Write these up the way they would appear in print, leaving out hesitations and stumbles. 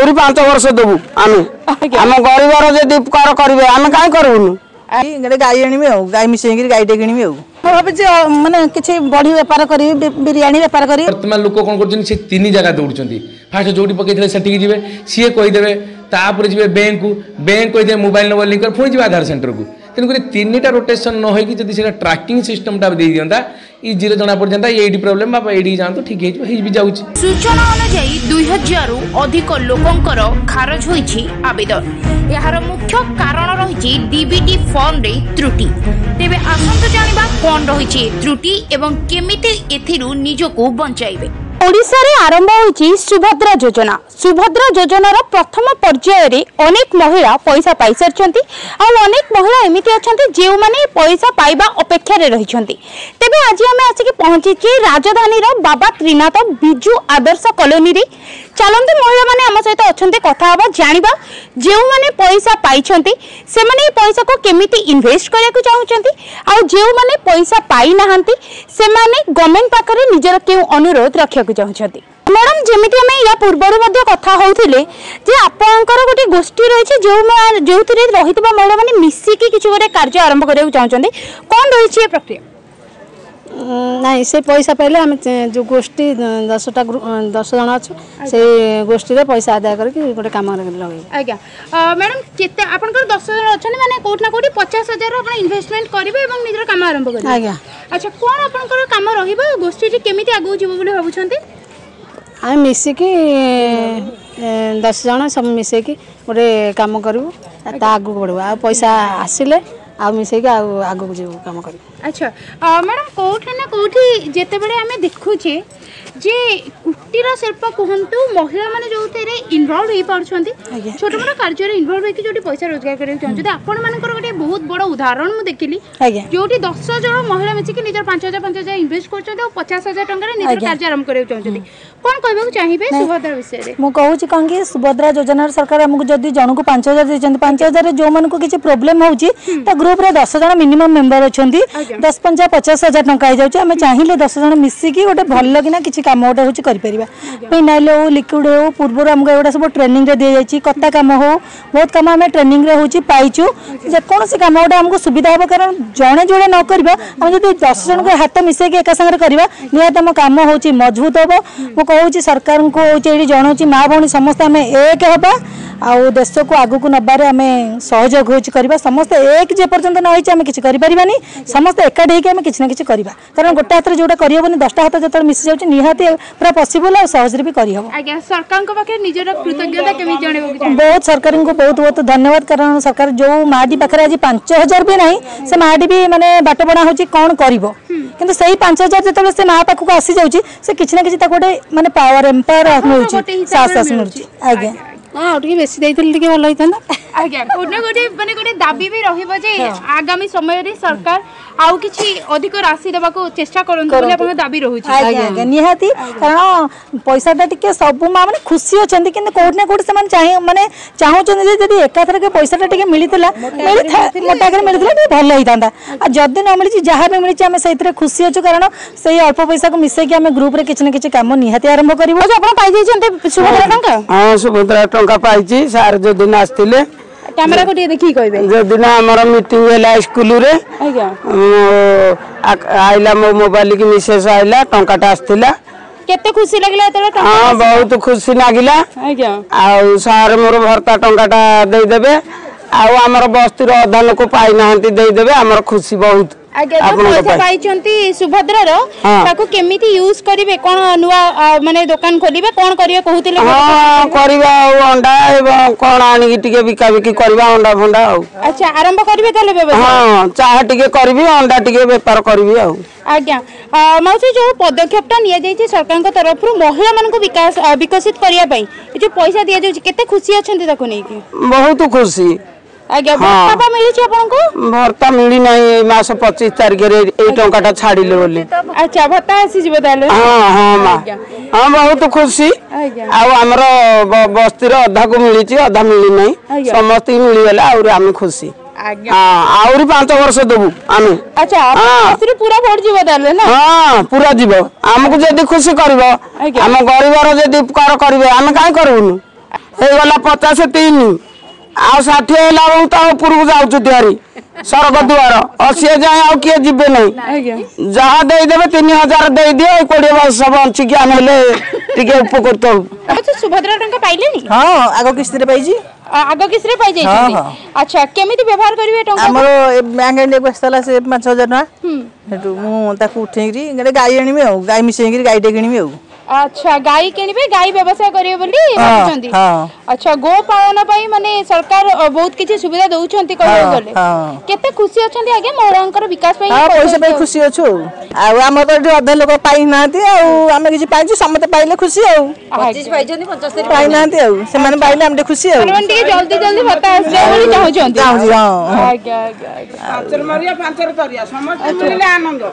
आहरी 5 वर्ष देबू आम आम गरीबर जदि कर करेंगे आम कहीं करूँ गाई आनमी गाई मिसेक गाईटे किणमी भावी माने किसी बड़ी बेपार करी बिरियानी बेपार करी वर्तमान लोक कौन कर तीन जगह दौड़ुंट फास्ट जो पकड़े से जी सी कहीदेवे तापर जी बैंक को बैंक कहीदे मोबाइल नंबर लिंक पुणी जी आधार सेंटर को तेणुक 3टा रोटेसन न होगी जब से ट्रैकिंग सिस्टमटा दे दिंता इजीरे जना पड़ जाता ये प्रोब्लेम बाबा ये जातु ठीक है। सूचना अनुसार 2000 रु अधिक लोकंकर खारज होईछि आवेदन। यार मुख्य कारण रही डीबीटी फॉर्म रे त्रुटि। तेबे आसंतु जानिबा कोन रही त्रुटि एवं केमिति एथिरु निजको बंचाइबे। ओडिशा रे आरंभ होईछि सुभद्रा योजना। सुभद्रा योजनार प्रथम पर्याय रे अनेक महिला पैसा पाई सारछंती आ अनेक महिला एमिति अछंती जे माने पैसा पाइबा अपेक्षा रे रहिछंती। तेबे आज हमें आसिक पहुंची छी राजधानी रो बाबा त्रिनाथ बिजू आदर्श कॉलोनी रे। चलंतु महिला माने हम सहित अछंती कथा हबा जानिबा जे माने पैसा पाइछंती से माने पैसा को केमिति इन्वेस्ट करिया को चाहुछंती आ जे माने पैसा पाई नाहंती से माने गवर्नमेंट पाखरे निजर के अनुरोध रखिया चाहते। मैडम जमीती आम या पूर्वर कथा होते जे आपंकर गोटे गोष्ठी रही जो रही महिला मैंने मिसिकी किसी गोटे कार्य आरंभ करने चाहते कौन रही प्रक्रिया नहीं से पैसा पाइले आम जो गोष्ठी 10 जन अच्छे से गोष्ठी रे पैसा आदाय करके गोटे काम लगे। आज्ञा मैडम केते आपनकर 10 जन अच्छे माने कोठना कोठी 50,000 आपण इन्वेस्टमेंट करिवे एवं निजर काम आरंभ करिवे। आज्ञा अच्छा कोन आपनकर काम रहिबा गोष्ठी रे केमिति आगु जीवो बोले भाबुछंती आम मिसिकी 10 जन सब मिसेकी गोटे काम करू ता आगु बढ़ू आ पैसा आसिले आ मिसेकी आगु जीव काम करू। अच्छा मैडम कोठी ना कोठी जेते बेले हमें देखुछे जे कुटीर शिल्प कहतु महिला माने जो तेरे इन्वॉल्व हो पारछंती छोट मोट कार्य रे इन्वॉल्व होके जोटी पैसा रोजगार करे चाहते आपण मानकर गोटे बहुत बड़ उदाहरण मु देखिली जोटी 10 जण महिला मिछि कि निजर 5,000 इन्वेस्ट करछंती और 50,000 टंका रे निजर कार्य आरंभ करे चाहते कोन कहबा चाहिबे सुभद्रा विषय रे मु कहू छी कन कि सुभद्रा योजना सरकार हमकु जदी जण को 5,000 देछंती 5,000 रे जो मन को किछि प्रॉब्लम होउची त ग्रुप रे 10 जण मिनिमम मेंबर अछंती 10 50 50,000 टंका आइ जाउची हमें चाहिले 10 जण मिसि कि गोटे भल कि ना किछि काम गोटे होची करि परिबा फिनाइल हो लिक्विड हो पूर्व हमको एगुड़ा सब ट्रेनिंग रे दिया जाइए कत्ता काम हो बहुत काम आम ट्रेनिंग रे होची पाइचु जेकोसी काम गोटे हमको सुविधा हम कारण जड़े जोड़े न करबा हम जदि 10 जन को हाथ मिसेकी एका संगे करबा निहात हम काम होची मजबूत होबो। मु कहूची सरकार को होची जणौची माँ भौणी समस्त आम एक हबा आउ देश को आगु को नबारे आम सहयोग होची करबा समस्त एक जे पर्यंत न होईची आम किछि करि परिबानी समस्त एकाठी होके आम किछि न किछि करबा कारण गोटे हाथ रे जोटा करियबनी 10टा हाथ जतल मिसि जाउची निहाती पूरा पॉसिबल और सहज रे भी करि हबो। आज्ञा सरकार को पाखे निजर कृतज्ञता केमि जणेबो कि बहुत सरकार को बहुत बहुत धन्यवाद कारण सरकार जो माटी पाखरे आज 5,000 भी नहीं से माटी भी माने बाट बणा होची कोन करिवो किंतु सही 5,000 जतले से मा पाखु को आसी जाउची से किछि न किछि ता गोटे माने पावर एम्पायर मिलुची साहस मिलुची। आज्ञा हां ओटी बेसी दैथिल टिके भल होइतन आज्ञा कोने गोटे माने गोटे दाबी भी रहिबो जे आगामी समय रे सरकार आउ किछि अधिक राशि देबा को चेष्टा करंतु बोले अपन दाबी रहउची। आज्ञा निहाती कारण पैसा टा टिके सब मा माने खुशी अछंती किंतु कोठ ने कोठ से माने चाहि माने चाहउछन जे जदी एकाथर के पैसा टा टिके मिलितला मोटा कर मिलितला भी भल होइतांदा आ जदी न मिलिछि जहा भी मिलिछि हम सेइतरे खुशी अछु कारण सेही अल्प पैसा को मिसे कि हम ग्रुप रे किछि न किछि काम निहाती आरंभ करिवो। जे अपन पाइ जाइछन्ते सुभद्रा टंका हां सुभद्रा टंका पाइछि सार जो दिन आस्तिले कैमरा को देखी कहबे जो दिन हमर मीटिंग होला स्कूल रे आज्ञा आइला मो मोबाइल की मेसेज आइला टंकाटा आस्तिला केते खुशी लागला त हां बहुत खुशी लागिला। आज्ञा आ सार मोर भर्ता टंकाटा दे देबे आ हमर बस्ती रो अधा लोक पाइ नाहंती दे देबे हमर खुशी बहुत। आगे जो पैसा पाइचंती सुभद्रा रो ताको केमिति यूज करिवे कोन नुवा माने दुकान खोलिबे कोन करिवे कहूतिले हां करिवा अंडा एवं कोन आनी टिके बिका बिकी करबा अंडा फंडा आ। अच्छा आरंभ करिवे ताले व्यवसाय हां चाह टिके करबी अंडा टिके व्यापार करबी आ। आज्ञा मौसी जो पदक्षेपटा निया जाइछि सरकार को तरफ रु महिला मन को विकास विकसित करिया पई ए जो पैसा दिया जाउछि केते खुशी अछंती ताको नै कि बहुत खुशी। आज्ञा भत्ता मिली छी आपन को भत्ता मिली नहीं मास 25 तारिख रे ए टंकाटा छाडिले बोली। अच्छा भत्ता आसी जिवो ताले हां हां हां बहुत खुशी आ हमरो बस्ती रो अधा को मिली छी अधा मिली नहीं समस्त मिली गेला और हम खुशी। हां आउरी 5 वर्ष देबू आम। अच्छा बस्ती पूरा भर जिवो ताले ना हां पूरा जिवो हमको जदी खुशी करबो हम गरीबर जदी कर करिवे हम काई करबुनु ହେଇଗଲା 53 ଆଉ 60 ହେଲା ବେଳକୁ ତା ଉପରକୁ ଯାଉଛୁ ତିଆରି ସରକ ଦୁଆର 80 ଯାଏ ଆଉ କିଏ ଯିବେ ନାହିଁ ଯାହା ଦେଇଦେବେ 3000 ଦେଇଦିଅ 20 ବର୍ଷ ବଞ୍ଚିକି ଆମେ ହେଲେ ଟିକେ ଉପକୃତ ହଉ। ସୁଭଦ୍ରା ଟଙ୍କା ପାଇଲେନି? ହଁ ଆଗ କିସ୍ତିରେ ପାଇଛି। आगो किसरे पाई जाई? अच्छा केमिति व्यवहार करिवे टंका? हमरो बैंक एंड बसला से 5000 ना हेतु मु ताकू उठेगिरी गडे गाई आनिबे आ गाई मिसेगिरी गाई डे किनिबे आ। अच्छा गाई किनिबे गाई व्यवसाय करिवे बोली भाबुचंती। अच्छा गो पालन पई माने सरकार बहुत किछि सुविधा दउचंती कहले गले केते खुशी अछंती आगे मोरंकर विकास पई? हां पैसा पई खुशी अछु आ हम तो अधे लोग पाई नांती आ हम किछि पाइछु समते पाइले खुशी आ 25 पाइछंती 75 पाइ नांती आ से माने पाइले हम खुशी आ माने जल्दी जल्दी बता आसे बोली चाहउचंती। हां आज्ञा आज्ञा पांचर मारिया पांचर करिया समस्त मिलिले आनंद।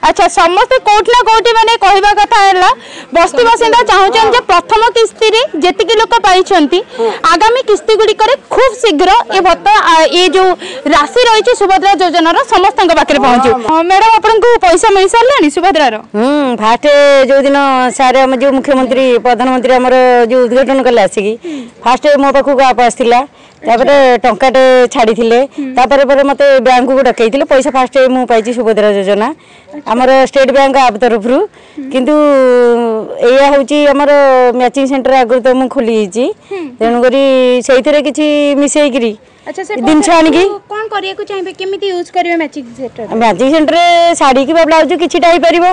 अच्छा समस्त कोठला कोठी माने कहबा कथा हैला बस्ती बासिंदा चाहउचन जे प्रथम किस्ती रे जेतिकी लोक पाइछंती आगामी किस्ती गुडी करे खूब शीघ्र ए भत्ता ए जो राशि रही छि सुभद्रा योजना रो समस्त पाखे पहुंचो। मैडम आपन को पैसा मिल सारलानी सुभद्रा रो? फास्ट जो दिन सारे हम जो मुख्यमंत्री प्रधानमंत्री हमर जो उद्घाटन कले आसिकी फास्ट मो पाखु आप आस्थिला तापरे टंकाटे छाड़ी थिले तापरे पर मते बैंक को डकैथिले पैसा फास्ट मु पाइछि सुभद्रा योजना हमर स्टेट बैंक आप तरफ रु किंतु एया होची हमर मैचिंग सेंटर आगर तो मु खोली हिची तेनु करी सेइथरे किछि मिसेई गिरी अच्छा से दिन छानी की कोन करिया को चाहिबे केमिति यूज करिवे मैचिंग सेंटर साड़ी की ब्लाउज किछिटा ही परिबो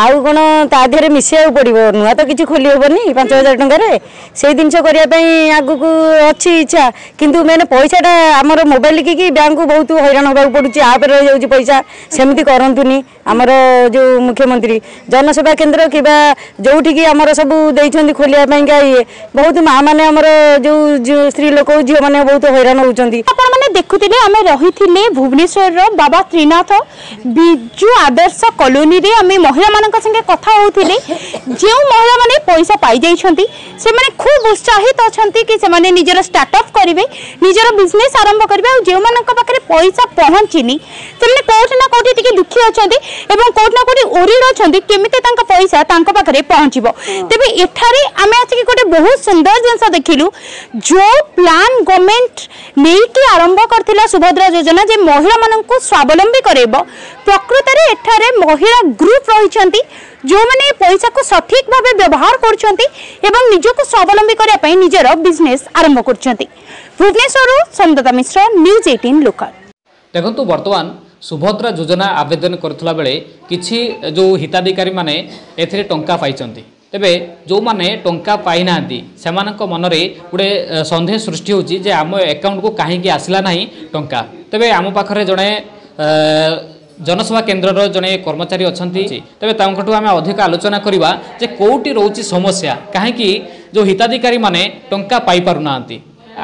आउ कोन ता देरे मिसेउ पड़िबो नुआ तो किछि खोली होबनी 5000 टंका रे सेई दिनस करिया पई आगु को अछि इच्छा किंतु मैंने पैसाटा हमर मोबाइल की बैंक को बहुत हैरान होबा पड़ुची आप रह जाउची पैसा सेमिति करंतुनी हमर जो मुख्यमंत्री जनसेवा केंद्र किबा जोठी की हमर सब देइछंदी खोलिया पई का ये बहुत मां माने हमर जो स्त्री लोक झियो माने बहुत हैरान हो आपण माने देखुतिले आमे रहिथिले भुवनेश्वर रो बाबा त्रिनाथ बिजु आदर्श कॉलोनी रे आमे महिला मानक संगे कथा होथिले जे महिला माने पैसा पाई जाई छंती से माने खूब उत्साहित अछंती कि से माने निजर स्टार्टअप करिवे निजर बिजनेस आरंभ करिवे जे मानक पाखरे पैसा पहुंचिनी से माने कोठ ना कोठी टिके दुखी अछंती एवं कोठ ना कोठी ओरिड अछंती केमिते तांका पैसा तांका पाखरे पहुंचिबो तबे एठारे आमे आछि कि कोटे बहुत सुंदर जिंस देखिलु जो प्लान गवर्नमेंट नेकी आरंभ करथिला सुभद्रा योजना जे महिला माननकु स्वावलंबी करेबो प्रकृत रे एठारे महिला ग्रुप रहिछंती जो माने पैसा को सठिक भाबे व्यवहार करछंती एवं निजको स्वावलंबी करिया पई निजर बिजनेस आरंभ करछंती। भुवनेश्वर संदता मिश्र न्यूज 18 लोकल। देखंतु वर्तमान सुभद्रा योजना आवेदन करथला बेले किछि जो हिताधिकारी माने एथिरे टंका पाइछंती तेबे जो माने टंका पाई नांती सेमानक मनरे गुडे संदेह सृष्टि होची जे आम अकाउंट को काहेकि आसला नाही टंका तेबे आम पाखरे जणे जनसेवा केन्द्र जड़े कर्मचारी अच्छा तेज तांकठू आम अधिक आलोचना करवा जे कौटी रोची समस्या कहीं जो हिताधिकारी माने टंका पाई पारुना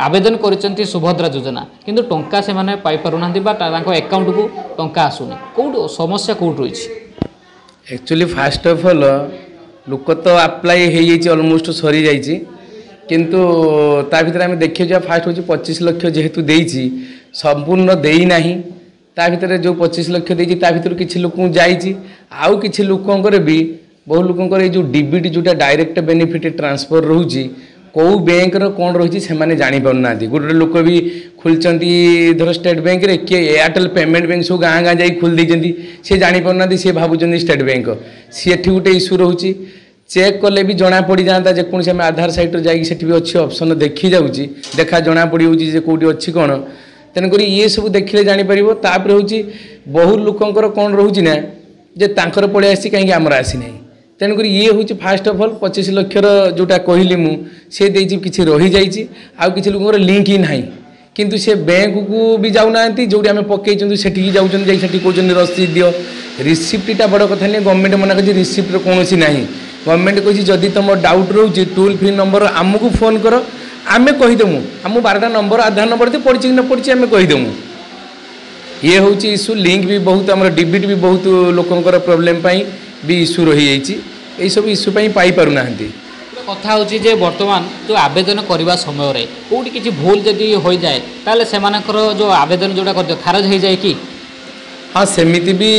आवेदन कर सुभद्रा योजना किंतु टंका से माने पाई पारुना अकाउंट को टंका आसुनी कौट समस्या कौट रही एक्चुअली फास्ट ऑफ ऑल लोक तो अप्लाई हो ऑलमोस्ट सरी जाइए किंतु ता भीतर आम देखिए फास्ट हूँ 25 लाख जेहेतु देइछि संपूर्ण देना ता भीतर जो 25 लाख देइछि ता भीतर किछि लोक जाइछि आउ किछि लोकंकर भी बहु लोकंकर जो डीबीटी जोटा डायरेक्ट बेनिफिट ट्रांसफर रोची कौ बैंक कौन रही से जानी पारना गोटे लोक भी खोलती धर स्टेट बैंक रे किए एयरटेल पेमेंट बैंक सब गाँ गाँ जा खोल देती सी जानी पारना सी भावुं स्टेट बैंक सी एठी गोटे इश्यू रोची चेक कले भी जना पड़ जाता जेकोसी आम आधार सैट्रे जाकि भी अच्छी ऑप्शन देखी जाऊँगी देखा जना पड़ी कौटी अच्छी कौन तेणुक ये सब देखिले जापर तापर हूँ बहु लोकंर कौन रोचे ना जे तांकर पलि आसी कहीं आमर आसी ना तेणुक ये हूँ फास्ट ऑफ ऑल 25 लाखर जोटा कहली मुझे किसी रही जाइए आउ किसी लोकर लिंक ही ना किंतु से बैंक को भी जाऊना जो आम पकई से जाऊँगी कहते रसीद दियो रिसीप्टा बड़ कथा नहीं गवर्नमेंट मना कर रिसीप्टर कौन ना गवर्नमेंट कही जदि तुम डाउट रोचे टोल फ्री नंबर आमको फोन कर आमे कहीदेमु आम 12टा नंबर आधार नंबर तो पड़ी कि न पड़ी आम कहीदेमु ये हूँ इश्यू लिंक भी बहुत आम डिबिट भी बहुत लोकंर प्रोब्लेम भी इश्यू रही जाइए सब इश्यू पाई पारुना कथा हूँ जे वर्तमान जो आवेदन करने समय कौटी किसी भूल जदि हो जाए ताले सेमानकर जो आवेदन जोड़ा कर खारज हो जाए कि हाँ सेमिति भी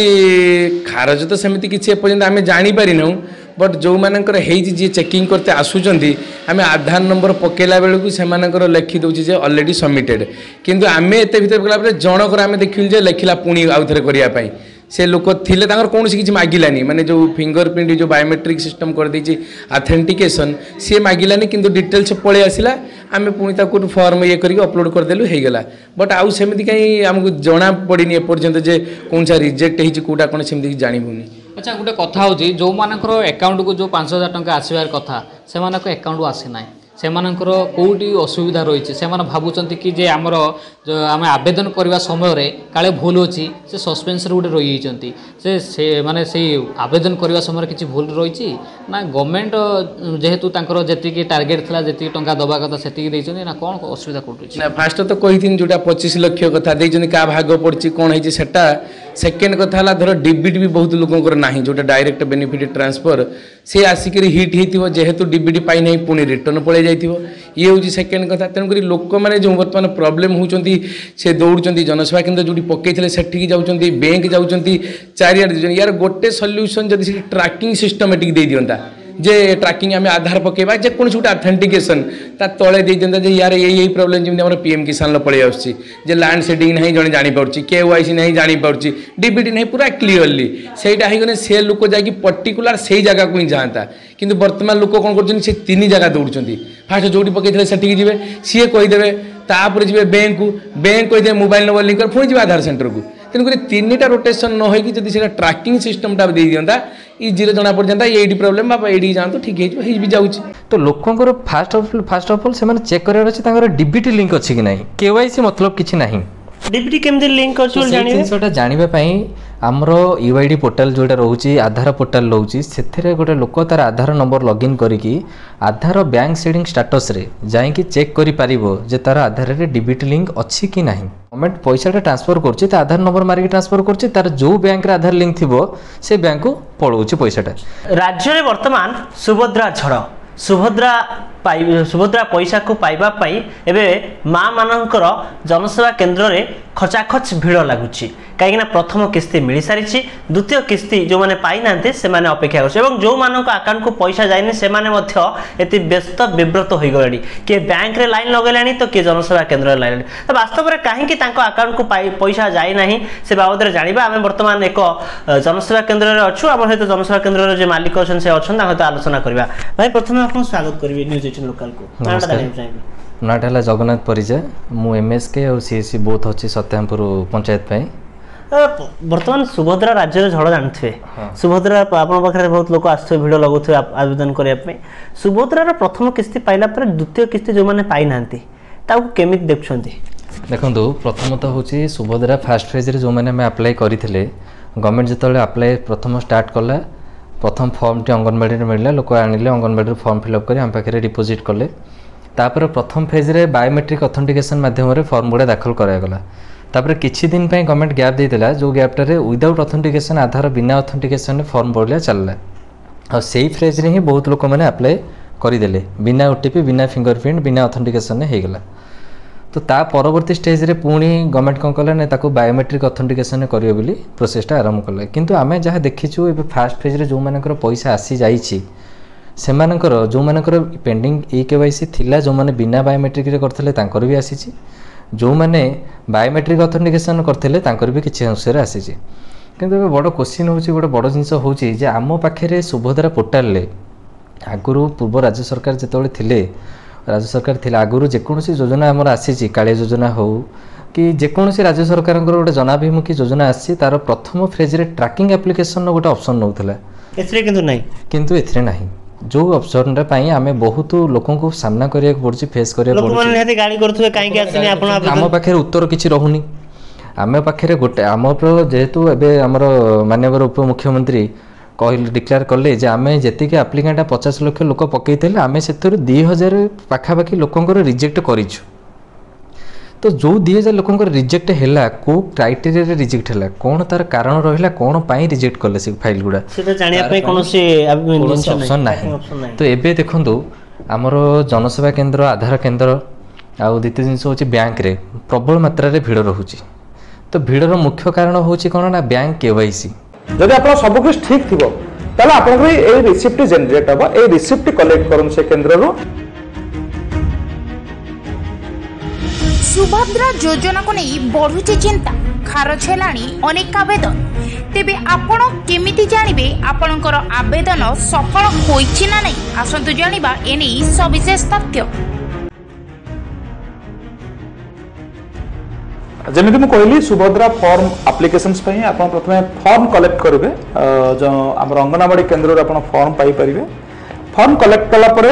खारज तो सेमिति किसी एपर्यंत आम जानी पारिनु बट जो मानकर जी चेकिंग करते आसुचंदी आम आधार नंबर पकेला बेलू से लिखि दूचे जे ऑलरेडी सबमिटेड किंतु आम एत भर गला जनकर आम देखिलु जे लिखला पुणी आउ थे करने से लोक थिले कौन किसी मागिलानी माने जो फिंगरप्रिंट जो बायोमेट्रिक सिस्टम कर देछि ऑथेंटिकेशन सी मागिलानी किंतु डिटेल्स पळे आसिला आम पुणी ताको फॉर्म ये करके अपलोड करदेलु हो गला बट आउ सेमती कहीं आमको जना पड़नी एपर्यंत जे कौन सा रिजेक्ट होती कौटा कौन सेमती जानी। अच्छा गोटे कथा होची जो मानकर अकाउंट को जो 5000 टंका आसबार कथा से मानक अकाउंट आसी ना से मानकर कोउटी असुविधा रही से भावुं कि जे आमर आम आवेदन करने समय काले भूल अच्छी से सस्पेंस गोटे रही से माने से आवेदन करने समय किसी भूल रही ना गवर्नमेंट जेहेतु जी टार्गेट था जी टंका दबा कथा से ना कौन असुविधा कौटी ना फास्ट तो कही जोटा 25 लाख कथा क्या भाग पड़ी कौन है सेटा सेकेंड कथा धर डीबीटी भी बहुत लोकर ना जोटा डायरेक्ट बेनिफिट ट्रांसफर सी आसिक हिट हो जेहेतु डीबीटी पाई ना पुणी रिटर्न पड़े ये हूँ सेकेंड कथा तेणुक लोक मैंने जो बर्तमान प्रोब्लेम होती से दौड़ जनसेवा केन्द्र जो पकई से जाऊँच बैंक जाऊँच चारिआडे यार गोटे सल्यूशन जब ट्रैकिंग सिस्टमेटिक दे दिंता जे ट्रैकिंग आम आधार पकेबा जेकोसी गोटे ऑथेंटिकेशन ता तले दे दिंता जे यार यही प्रोब्लेम जमी पीएम किसान पड़े आसुच्छी जे लैंड सेडिंग नहीं जड़े जानीपार केवाईसी नहीं जानीपार डीबीटी नहीं पूरा क्लीयरली सेटा होगने से लोक जा पर्टिकुलर से जगह को ही जाता किंतु वर्तमान लोक कौन कर तीन जगह दौड़ फास्ट जो पकई से जी सी कहीदेवे तापर जी बैंक कहीदे मोबाइल नंबर लिंक कर पुणी जी आधार सेंटर को तेणुक तीन टा रोटेसन न होगी जब से ट्रैकिंग सिस्टमटा दे दिंता इजीरे जना पड़ जाता ये प्रोब्लेम बाबा ये जातु ठीक है जाऊँगी तो लोकंर फास्ट ऑफ ऑल से चेक करार डीबीटी लिंक अच्छी कि नहीं केवाईसी मतलब किसी नहीं डीबीटी केमती लिंक अछि जानिबा आमर यूआईडी पोर्टाल जोटा रोचे आधार पोर्टाल रोचे से गोटे लोक तार आधार नंबर लॉगिन करिकी आधार बैंक सेडिंग स्टेटस रे जाइकी चेक करि पारिबो जे तार आधार रे डीबीटी लिंक अच्छी कि नहीं गवर्नमेंट पैसाटा ट्रांसफर करछि त आधार नंबर मारिकी ट्रांसफर करछि तार जो बैंक रे आधार लिंक थिबो से बैंक को पळौछि पैसाटा राज्य रे वर्तमान सुभद्रा झड़ सुभद्रा पैसा को पाइबा पाई एबे माँ मानकर जनसेवा केन्द्र रे खचाखच भिड़ लगुच कहीं प्रथम किस्ती मिल सारी द्वितीय किस्ती जो मैंने पाई ना से माने अपेक्षा कर जो मान अकाउंट को पैसा जाए से माने व्यस्त विव्रत हो गले किए बैंक रे लाइन लगेलानी तो किए जनसेवा केन्द्र लाइन तो वास्तव में कहीं अकाउंट को पैसा जाए ना से बाबद में जाना आम बर्तमान एक जनसेवा केन्द्र में अच्छु आम सहित जनसेवा केन्द्र जो मालिक अच्छे से अच्छा सहित आलोचना करवा भाई प्रथम आप स्वागत करेंगे न्यूज 18 लोकल को नाटा जगन्नाथ परिजा मु एमएसके और सीएससी बोथ अच्छी सत्यामपुर पंचायत बर्तमान सुभद्रा राज्य झड़ जानते सुभद्रा पाखे बहुत लोग आस भिड़ लगुवे आवेदन करने सुभद्रार प्रथम किस्ती पाइला द्वितीय किस्ती जो मैंने पाई ना केमी देखुं देखो प्रथमत हूँ सुभद्रा फास्ट फेज जो मैंने आप्लाय करते गवर्नमेंट जो आप्लाय प्रथम स्टार्ट कला प्रथम फॉर्म टी अंगनवाड़ी मिलला लोक आनिले अंगनवाड़ी फॉर्म फिलअप कर आम पाखे डिपोजिट कले तापर प्रथम फेज रे बायोमेट्रिक ऑथेंटिकेशन माध्यम फॉर्म गुड़ा दाखल करागला तापर किछि दिन पे गवर्नमेंट गैप देला जो गैपटारे विदाउट ऑथेंटिकेशन आधार बिना ऑथेंटिकेशन फॉर्म बढ़िया चलला और सेही फेज रे ही बहुत लोक मैंने अप्लाई करदेले बिना ओटीपी बिना फिंगरप्रिंट बिना ऑथेंटिकेशन हो गला तो ता परवर्ती स्टेज रे पुणी गवर्नमेंट कौन कला ना बायोमेट्रिक ऑथेंटिकेशन करियो बोली प्रोसेसटा आरंभ कला किंतु आमे जहाँ देखीचु ए फास्ट फेज रे जो मानकर पैसा आसी जाइछि सेमानकर जो मानकर पेंडिंग केवाईसी थिला जो माने बिना बायोमेट्रिक रे करथले तांकर भी आसीछि जो माने बायोमेट्रिक ऑथेंटिकेशन करथले तांकर भी किछि अंश रे आसीछि किंतु बड़ क्वेश्चन होछि गोटे बड़ जिंस होछि जे आमो पाखे सुभद्रा पोर्टाल ले आगुरु पूर्व राज्य सरकार जेतोले थिले राज्य सरकार थिला आगुरु जेकोसी योजना आमर आसी कालिया योजना हो कि जेकोसी राज्य सरकार गोटे जनाभिमुखी योजना आसी तार प्रथम फेज रे ट्रैकिंग एप्लिकेशन गोटे ऑप्शन नौथला किंतु एथरे नहीं जो ऑप्शन रे पाई आमे बहुत लोकों को सामना करिया पड़छि फेस करिया पड़छि लोक माने गाड़ी करथुवे काई के आसिनी आपण आम पाखे उत्तर किछि रहुनी आमे पाखे गोटे आम जेहेतु एबे हमर माननीय उप मुख्यमंत्री कहले डिक्लेयर कले जे आमे जेतिके एप्लिकेंट 50 लाख लोक पकईले आमे सेतर 2000 पाखापाखि लोकंकर रिजेक्ट करिछु तो जो 2000 लोकंकर रिजेक्ट हैला को क्राइटेरिया रे रिजेक्ट हैला कोन तार कारण रहिला कोन पाई रिजेक्ट करले से फाइल गुडा सेटा जानिया पे कोनोसी ऑप्शन नाही तो एबे देखंतु हमर जनसेवा केंद्र आधार केंद्र आ द्वितीय जिंस होची बैंक रे प्रबल मात्रा रे भीड़ रहुची तो भीड़र मुख्य कारण होची कोन ना बैंक केवाईसी जदि आप सब कुछ ठीक थी ताले आपन ए रिसिप्ट जनरेट हबो ए रिसिप्ट कलेक्ट करन से केंद्र रो। सुभद्रा योजना को नहीं बढ़ुचे चिंता खारज हेलाणी अनेक आवेदन तेबे आपण केमिति जानिबे आपणकर आवेदन सफल होइछि ना नहीं आसंतु जानिबा एनी सविशेष तथ्य। जमिति मु कहली सुभद्रा फॉर्म एप्लिकेशंस पई आपण प्रथमे फॉर्म कलेक्ट करबे जो हमर अंगनवाड़ी केंद्र रे आपण फॉर्म पाई परिबे। फॉर्म कलेक्ट कला परे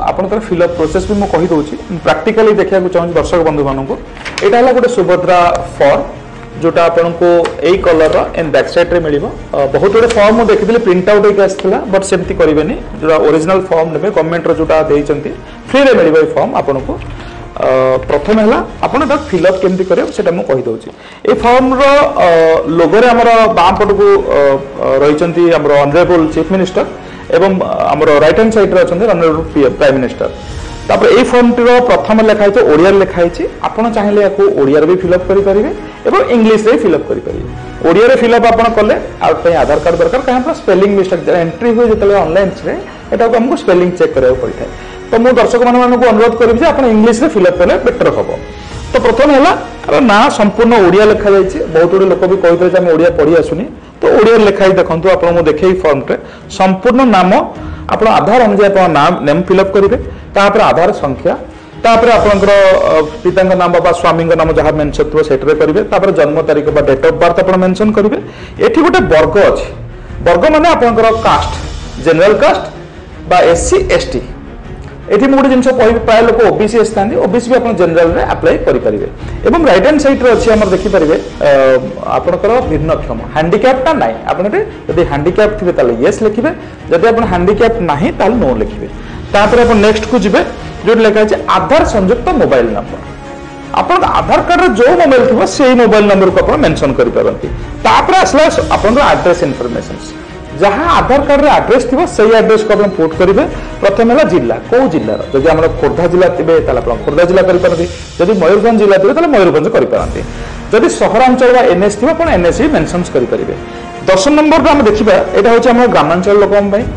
आपनकर फिलअप प्रोसेस भी मु कहि दोछि प्रैक्टिकली देखिया को चाहूँ दर्शक बंधु मानको एटा हला गोटे सुभद्रा फॉर्म जोटा आपन को एई कलर रो एंड बैक साइड रे मिलिबो। बहुत गुडे फॉर्म मु देखिदिले प्रिंट आउट होके आस्थिला बट सेमति करिवेनी जोटा ओरिजिनल फॉर्म नेबे गवर्नमेंट रो जोटा देइचंती फ्री रे मिलिबो ए फॉर्म आपन को। प्रथम है आपन ता फिलअप केमती करे सेटा मु कहि दोछि। ए फॉर्म रो लोगो रे हमर बाम पट को रहिचंती हमर ऑनरेबल चीफ मिनिस्टर एवं हमर राइट हैंड साइड रे अछंती ऑनरेबल प्राइम मिनिस्टर। तापर ए फॉर्म रो प्रथम लेखाइ छै ओडिया लेखाइ छै आपन चाहिले याको ओडिया रे भी फिलअप करि परिबे एवं इंग्लिश रे फिलअप करि परिबे। ओडिया रे फिलअप आपन कले आ पय आधार कार्ड दरकार कहां पर स्पेलिंग मिस्टेक एंट्री होय जतले ऑनलाइन रे एटा को हमको स्पेलिंग चेक करे पड़िଥାଏ। तो मु दर्शक मानक अनुरोध करी जे आपन इंग्लिश रे फिलअप कले बेटर हबो। तो प्रथम है ना संपूर्ण ओडिया लिखा जाइए बहुत गुड़े लोक भी कहते हैं ओडिया पढ़ी आसुनी तो ओडिया लिखाई देखो आपको देखे फॉर्म रे संपूर्ण नाम आप आधार अनुसार आप नाम नेम फिलअप करेंगे तापर आधार संख्या तापर आपंकर पिता नाम बा स्वामी नाम जहाँ मेनसन थो सेठरे करेंगे तापर जन्म तारीख बा डेट ऑफ बर्थ आप मेनसन करेंगे। एठी गोटे वर्ग अच्छे वर्ग माने आपंकर कास्ट जनरल कास्ट बा एससी एसटी एठी गोटे जिन कह प्राय लोक ओबीसी आसता ओबीसी भी आप जनरल रे अप्लाई करेंगे। एवं राइट हैंड साइड रे अच्छी आम देखिपारे आपंकर भिन्नक्षम हैंडिकैप्टा ना आपड़ी हैंडिकैप थे ताले येस लिखिए जदि आप हैंडिकैप ना ताले नो लिखिए। तापर आप नेक्स्ट को जीवे जो लिखा है आधार संयुक्त मोबाइल नंबर आप आधार कार्ड जो मोबाइल थी से मोबाइल नंबर को आप मेंशन कर पारती। तापर आसला आपन एड्रेस इनफॉरमेशन जहाँ आधार कार्ड रे एड्रेस थी से एड्रेस को आप पुट करेंगे। प्रथम है जिला कौ जिलार जब आम खोर्धा जिला थे खोर्धा जिला करेंगे जब मयूरभंज जिला थे मयूरभंज करेंगे जब सहरांचल एनएस थी आप एनएस ही मेंशन करेंगे। 10 नंबर आम देखा यहाँ हूँ आम ग्रामांचल लोक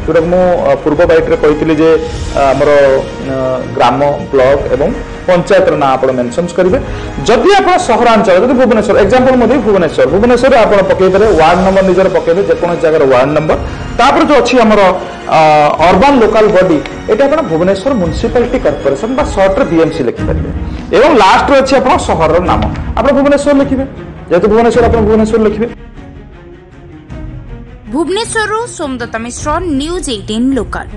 जोटा मुझे पूर्व बाइट्रे कही जे आमर ग्राम ब्लॉक एवं पंचायत ना आप मेंशन करेंगे। जदि आप सहरांचल जब भुवनेश्वर एग्जांपल मध्य भुवनेश्वर आप पकईपे वार्ड नंबर निजर पकईबे जेको जगह वार्ड नंबर तापर जो अच्छी आमर अर्बन लोकल बॉडी ये आप भुवनेश्वर म्युनिसिपालिटी कॉर्पोरेशन बा शॉर्ट रे बीएमसी लिखिपारे एवं लास्ट अच्छी आप सहर नाम आप भुवनेश्वर लिखिए जेहेतु भुवनेश्वर आप भुवनेश्वर लिखिए। भुवनेश्वर सोमदत्ता मिश्र न्यूज 18 लोकल।